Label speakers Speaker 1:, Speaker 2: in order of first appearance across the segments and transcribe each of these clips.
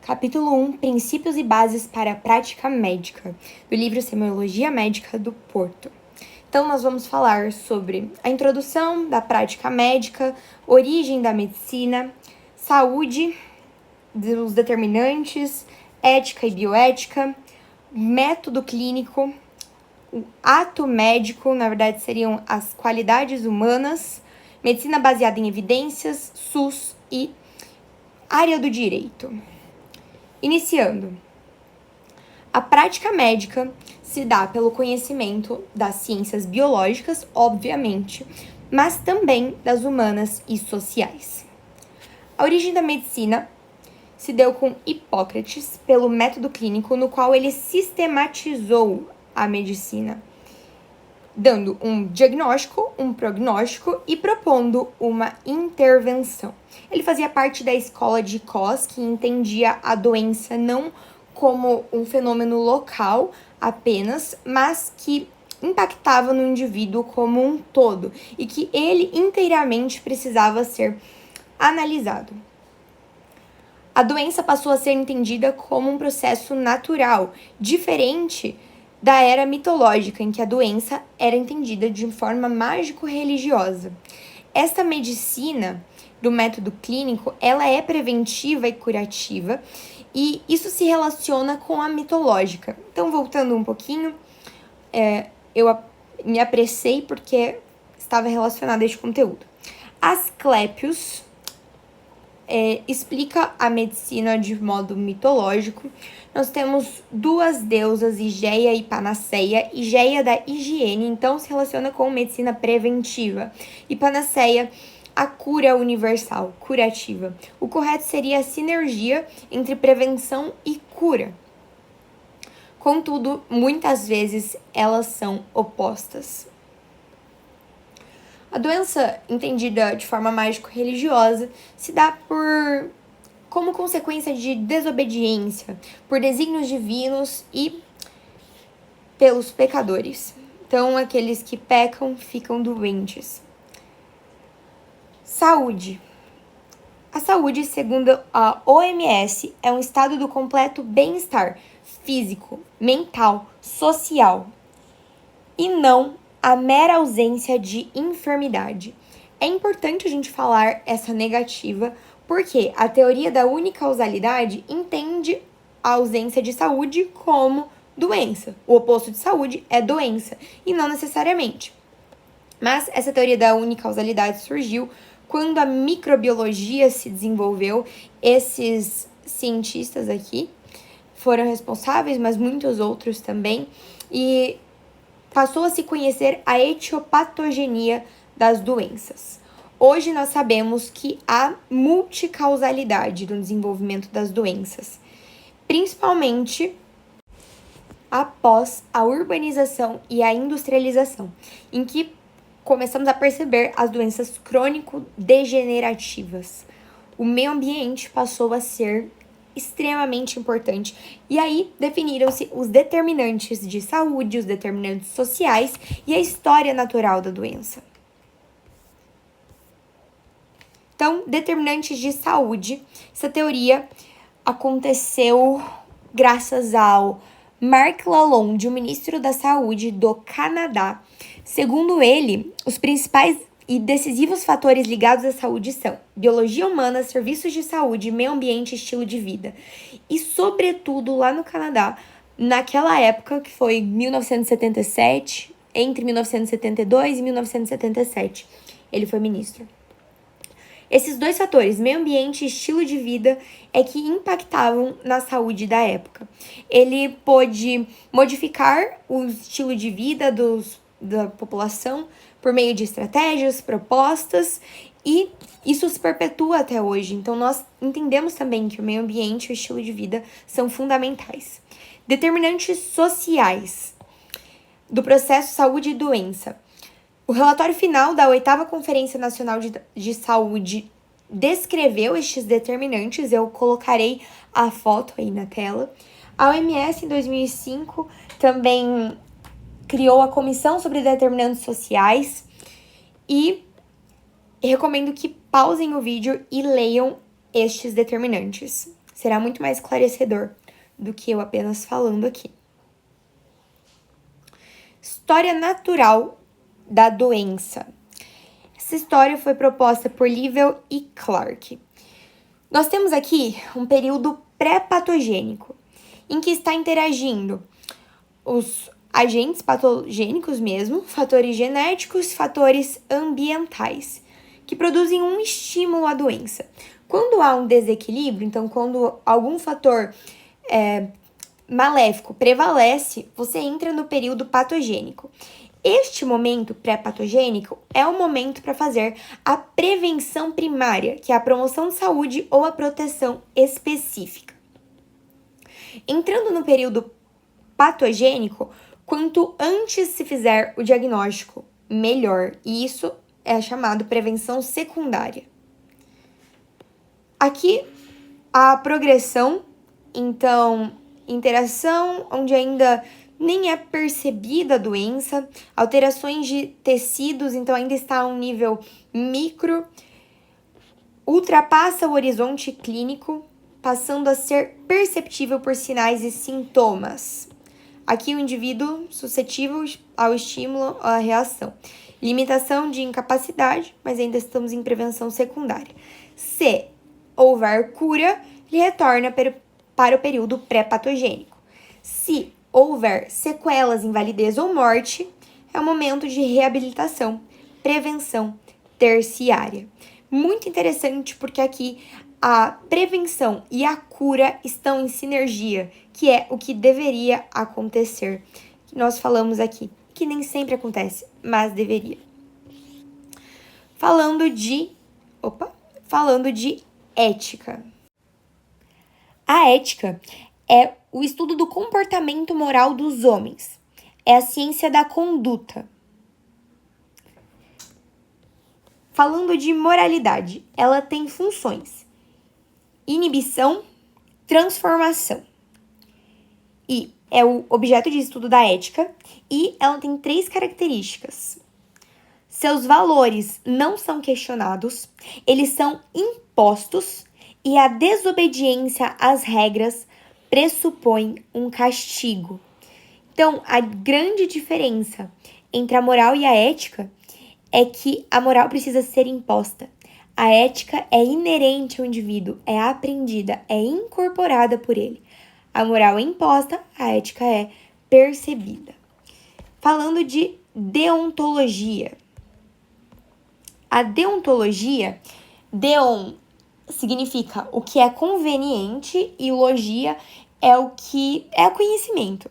Speaker 1: Capítulo 1, Princípios e Bases para a Prática Médica, do livro Semiologia Médica do Porto. Então, nós vamos falar sobre a introdução da prática médica, origem da medicina, saúde, os determinantes, ética e bioética, método clínico, o ato médico, na verdade seriam as qualidades humanas, medicina baseada em evidências, SUS e área do direito. Iniciando. A prática médica se dá pelo conhecimento das ciências biológicas, obviamente, mas também das humanas e sociais. A origem da medicina se deu com Hipócrates pelo método clínico no qual ele sistematizou a medicina, dando um diagnóstico, um prognóstico e propondo uma intervenção. Ele fazia parte da escola de Cos, que entendia a doença não como um fenômeno local apenas, mas que impactava no indivíduo como um todo e que ele inteiramente precisava ser analisado. A doença passou a ser entendida como um processo natural, diferente da era mitológica, em que a doença era entendida de forma mágico-religiosa. Esta medicina do método clínico, ela é preventiva e curativa, e isso se relaciona com a mitológica. Então, voltando um pouquinho, eu me apressei porque estava relacionado a este conteúdo. Asclépios explica a medicina de modo mitológico. Nós temos duas deusas, Higeia e Panaceia. Higeia da higiene, então se relaciona com medicina preventiva. E Panaceia, a cura universal, curativa. O correto seria a sinergia entre prevenção e cura. Contudo, muitas vezes elas são opostas. A doença, entendida de forma mágico-religiosa, se dá como consequência de desobediência, por desígnios divinos e pelos pecadores. Então, aqueles que pecam ficam doentes. Saúde. A saúde, segundo a OMS, é um estado do completo bem-estar físico, mental, social e não a mera ausência de enfermidade. É importante a gente falar essa negativa, porque a teoria da unicausalidade entende a ausência de saúde como doença. O oposto de saúde é doença, e não necessariamente. Mas essa teoria da unicausalidade surgiu quando a microbiologia se desenvolveu. Esses cientistas aqui foram responsáveis, mas muitos outros também, e passou a se conhecer a etiopatogenia das doenças. Hoje nós sabemos que há multicausalidade no desenvolvimento das doenças, principalmente após a urbanização e a industrialização, em que começamos a perceber as doenças crônico-degenerativas. O meio ambiente passou a ser extremamente importante. E aí definiram-se os determinantes de saúde, os determinantes sociais e a história natural da doença. Então, determinantes de saúde, essa teoria aconteceu graças ao Mark Lalonde, o ministro da Saúde do Canadá. Segundo ele, os principais e decisivos fatores ligados à saúde são biologia humana, serviços de saúde, meio ambiente e estilo de vida. E, sobretudo, lá no Canadá, naquela época, que foi 1977, entre 1972 e 1977, ele foi ministro. Esses dois fatores, meio ambiente e estilo de vida, é que impactavam na saúde da época. Ele pôde modificar o estilo de vida da população por meio de estratégias, propostas, e isso se perpetua até hoje. Então, nós entendemos também que o meio ambiente e o estilo de vida são fundamentais. Determinantes sociais do processo saúde e doença. O relatório final da 8ª Conferência Nacional de Saúde descreveu estes determinantes, eu colocarei a foto aí na tela. A OMS, em 2005, também criou a Comissão sobre Determinantes Sociais e recomendo que pausem o vídeo e leiam estes determinantes. será muito mais esclarecedor do que eu apenas falando aqui. História natural da doença. Essa história foi proposta por Livell e Clark. Nós temos aqui um período pré-patogênico, em que está interagindo os agentes patogênicos mesmo, fatores genéticos, fatores ambientais, que produzem um estímulo à doença. Quando há um desequilíbrio, então quando algum fator maléfico prevalece, você entra no período patogênico. Este momento pré-patogênico é o momento para fazer a prevenção primária, que é a promoção de saúde ou a proteção específica. Entrando no período patogênico, quanto antes se fizer o diagnóstico, melhor. E isso é chamado prevenção secundária. Aqui, a progressão, então, interação onde ainda nem é percebida a doença, alterações de tecidos, então ainda está a um nível micro, ultrapassa o horizonte clínico, passando a ser perceptível por sinais e sintomas. Aqui o indivíduo suscetível ao estímulo, à reação. Limitação de incapacidade, mas ainda estamos em prevenção secundária. Se houver cura, ele retorna para o período pré-patogênico. Se houver sequelas, invalidez ou morte, é o momento de reabilitação, prevenção terciária. Muito interessante porque aqui a prevenção e a cura estão em sinergia, que é o que deveria acontecer. Nós falamos aqui, que nem sempre acontece, mas deveria. Falando de ética. A ética é o estudo do comportamento moral dos homens. É a ciência da conduta. Falando de moralidade, ela tem funções: inibição, transformação. E é o objeto de estudo da ética, e ela tem 3 características. Seus valores não são questionados, eles são impostos, e a desobediência às regras pressupõe um castigo. Então, a grande diferença entre a moral e a ética é que a moral precisa ser imposta. A ética é inerente ao indivíduo, é aprendida, é incorporada por ele. A moral é imposta, a ética é percebida. Falando de deontologia. A deontologia, deon significa o que é conveniente e logia é o que é conhecimento.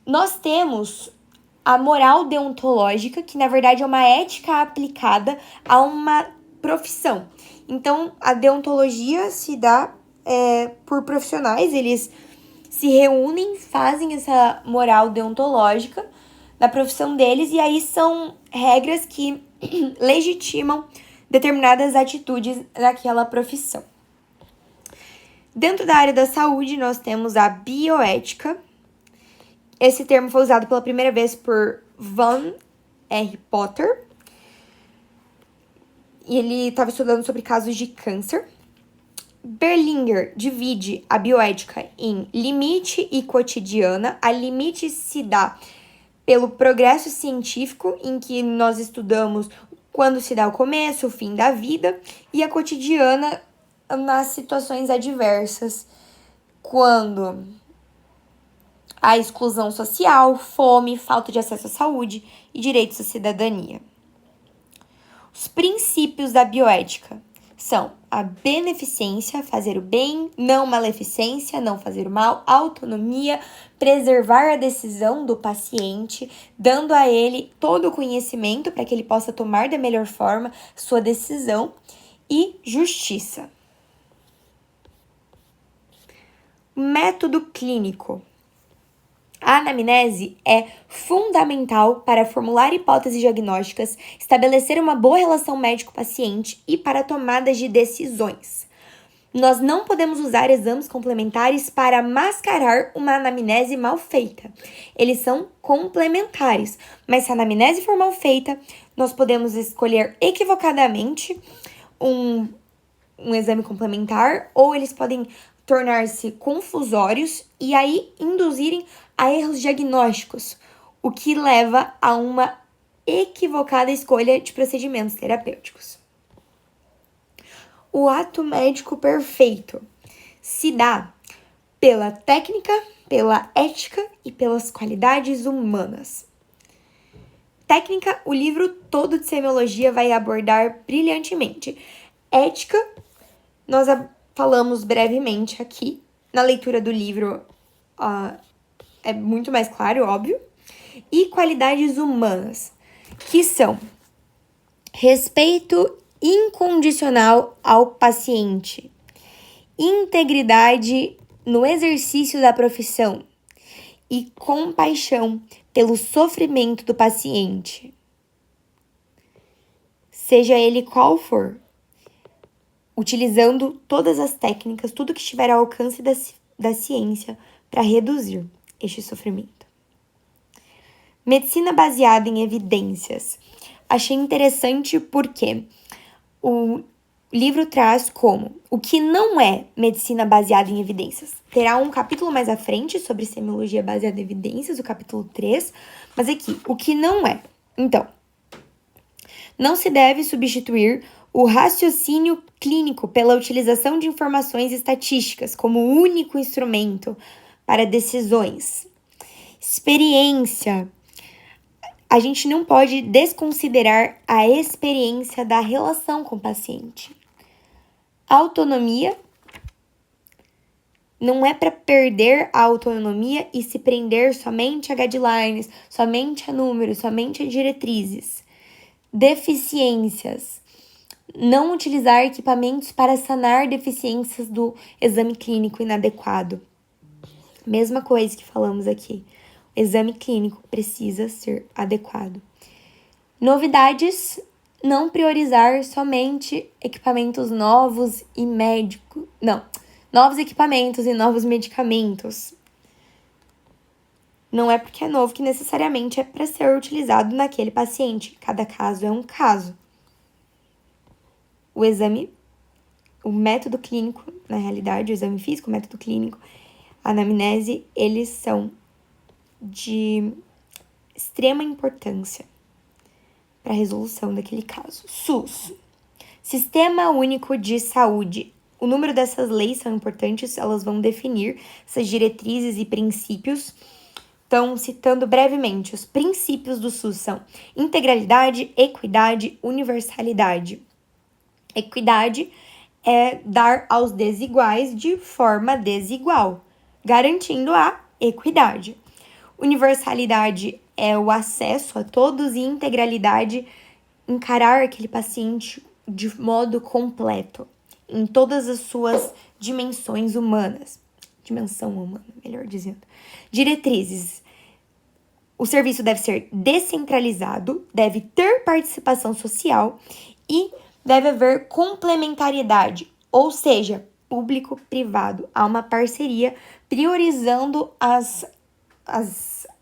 Speaker 1: Nós temos a moral deontológica, que na verdade é uma ética aplicada a uma profissão. Então, a deontologia se dá por profissionais, eles se reúnem, fazem essa moral deontológica da profissão deles, e aí são regras que legitimam determinadas atitudes daquela profissão. Dentro da área da saúde, nós temos a bioética. Esse termo foi usado pela primeira vez por Van R. Potter. E ele estava estudando sobre casos de câncer. Berlinger divide a bioética em limite e cotidiana. A limite se dá pelo progresso científico, em que nós estudamos quando se dá o começo, o fim da vida, e a cotidiana nas situações adversas, quando há exclusão social, fome, falta de acesso à saúde e direitos à cidadania. Os princípios da bioética são a beneficência, fazer o bem, não maleficência, não fazer o mal, autonomia, preservar a decisão do paciente, dando a ele todo o conhecimento para que ele possa tomar da melhor forma sua decisão, e justiça. Método clínico. A anamnese é fundamental para formular hipóteses diagnósticas, estabelecer uma boa relação médico-paciente e para tomadas de decisões. Nós não podemos usar exames complementares para mascarar uma anamnese mal feita. Eles são complementares, mas se a anamnese for mal feita, nós podemos escolher equivocadamente um um exame complementar, ou eles podem tornar-se confusórios e aí induzirem a erros diagnósticos, o que leva a uma equivocada escolha de procedimentos terapêuticos. O ato médico perfeito se dá pela técnica, pela ética e pelas qualidades humanas. Técnica, o livro todo de semiologia vai abordar brilhantemente. Ética, nós falamos brevemente aqui. Na leitura do livro é muito mais claro, óbvio. E qualidades humanas, que são respeito incondicional ao paciente, integridade no exercício da profissão e compaixão pelo sofrimento do paciente, seja ele qual for, utilizando todas as técnicas, tudo que estiver ao alcance da ciência para reduzir este sofrimento. Medicina baseada em evidências. Achei interessante porque o livro traz como o que não é medicina baseada em evidências. Terá um capítulo mais à frente sobre semiologia baseada em evidências, o capítulo 3, mas aqui, o que não é. Então, não se deve substituir o raciocínio clínico pela utilização de informações estatísticas como único instrumento para decisões. Experiência. A gente não pode desconsiderar a experiência da relação com o paciente. Autonomia. Não é para perder a autonomia e se prender somente a guidelines, somente a números, somente a diretrizes. Deficiências. Não utilizar equipamentos para sanar deficiências do exame clínico inadequado. Mesma coisa que falamos aqui. O exame clínico precisa ser adequado. Novidades. Não priorizar somente equipamentos novos e médicos. Não. Novos equipamentos e novos medicamentos. Não é porque é novo que necessariamente é para ser utilizado naquele paciente. Cada caso é um caso. O exame, o método clínico, na realidade, o exame físico, o método clínico, a anamnese, eles são de extrema importância para a resolução daquele caso. SUS, Sistema Único de Saúde. O número dessas leis são importantes, elas vão definir essas diretrizes e princípios. Então, citando brevemente, os princípios do SUS são integralidade, equidade, universalidade. Equidade é dar aos desiguais de forma desigual, garantindo a equidade. Universalidade é o acesso a todos e integralidade, encarar aquele paciente de modo completo, em todas as suas dimensões humanas. Dimensão humana, melhor dizendo. Diretrizes. O serviço deve ser descentralizado, deve ter participação social e deve haver complementariedade, ou seja, público-privado. Há uma parceria priorizando as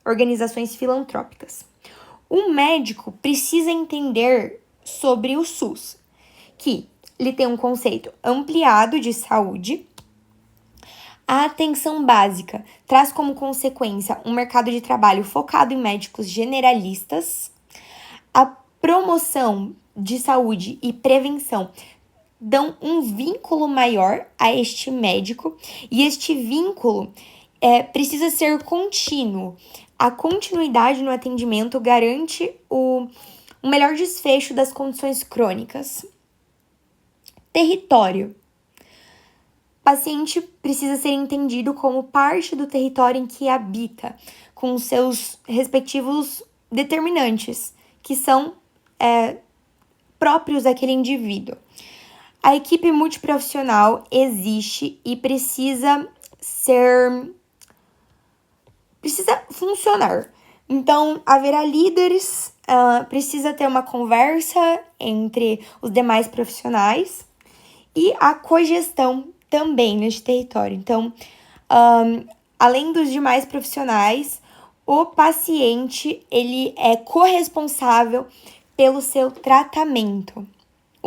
Speaker 1: organizações filantrópicas. O médico precisa entender sobre o SUS, que ele tem um conceito ampliado de saúde. A atenção básica traz como consequência um mercado de trabalho focado em médicos generalistas. A promoção de saúde e prevenção dão um vínculo maior a este médico, e este vínculo precisa ser contínuo. A continuidade no atendimento garante o melhor desfecho das condições crônicas. Território. O paciente precisa ser entendido como parte do território em que habita, com seus respectivos determinantes, que são próprios daquele indivíduo. A equipe multiprofissional existe e precisa funcionar. Então, haverá líderes, precisa ter uma conversa entre os demais profissionais e a cogestão também neste território. Então, além dos demais profissionais, o paciente ele é corresponsável pelo seu tratamento.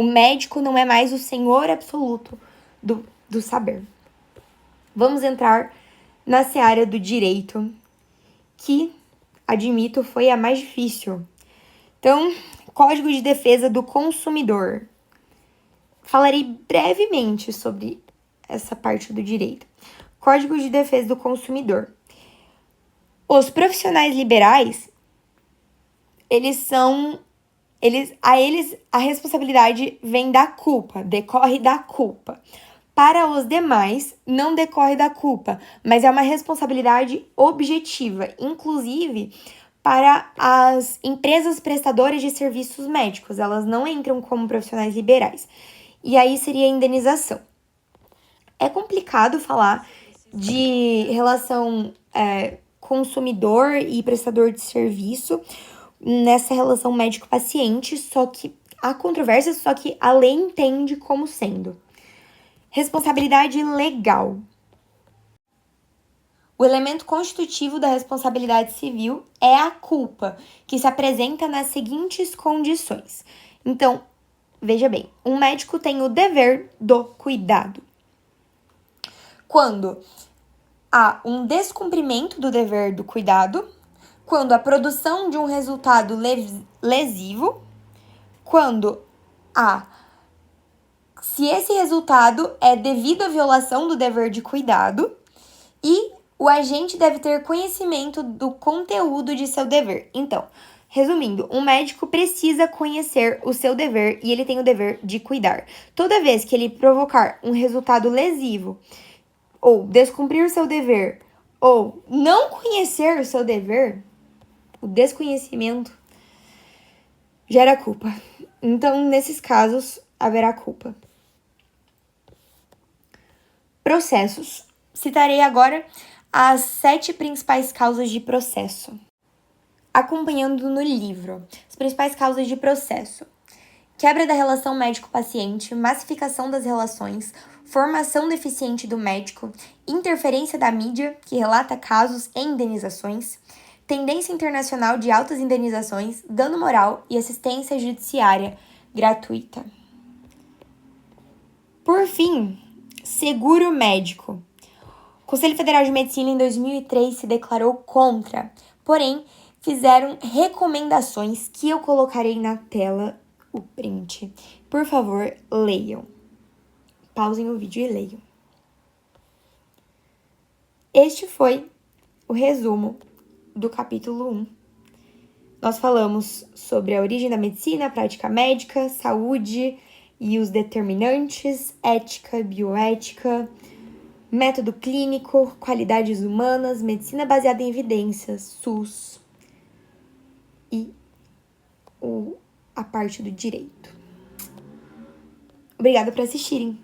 Speaker 1: O médico não é mais o senhor absoluto do saber. Vamos entrar na seara do direito, que, admito, foi a mais difícil. Então, Código de Defesa do Consumidor. Falarei brevemente sobre essa parte do direito. Código de Defesa do Consumidor. Os profissionais liberais, a responsabilidade vem da culpa, decorre da culpa. Para os demais, não decorre da culpa, mas é uma responsabilidade objetiva, inclusive para as empresas prestadoras de serviços médicos. Elas não entram como profissionais liberais. E aí seria a indenização. É complicado falar de relação consumidor e prestador de serviço nessa relação médico-paciente, só que há controvérsias, só que a lei entende como sendo. Responsabilidade legal. O elemento constitutivo da responsabilidade civil é a culpa, que se apresenta nas seguintes condições. Então, veja bem, um médico tem o dever do cuidado. Quando há um descumprimento do dever do cuidado, quando a produção de um resultado lesivo, quando se esse resultado é devido à violação do dever de cuidado e o agente deve ter conhecimento do conteúdo de seu dever. Então, resumindo, um médico precisa conhecer o seu dever e ele tem o dever de cuidar. Toda vez que ele provocar um resultado lesivo, ou descumprir o seu dever, ou não conhecer o seu dever, o desconhecimento gera culpa. Então, nesses casos, haverá culpa. Processos. Citarei agora as 7 principais causas de processo. Acompanhando no livro, as principais causas de processo: quebra da relação médico-paciente, massificação das relações, formação deficiente do médico, interferência da mídia, que relata casos e indenizações, tendência internacional de altas indenizações, dano moral e assistência judiciária gratuita. Por fim, seguro médico. O Conselho Federal de Medicina, em 2003, se declarou contra, porém, fizeram recomendações que eu colocarei na tela o print. Por favor, leiam. Pausem o vídeo e leiam. Este foi o resumo do capítulo 1. Nós falamos sobre a origem da medicina, a prática médica, saúde e os determinantes, ética, bioética, método clínico, qualidades humanas, medicina baseada em evidências, SUS e a parte do direito. Obrigada por assistirem.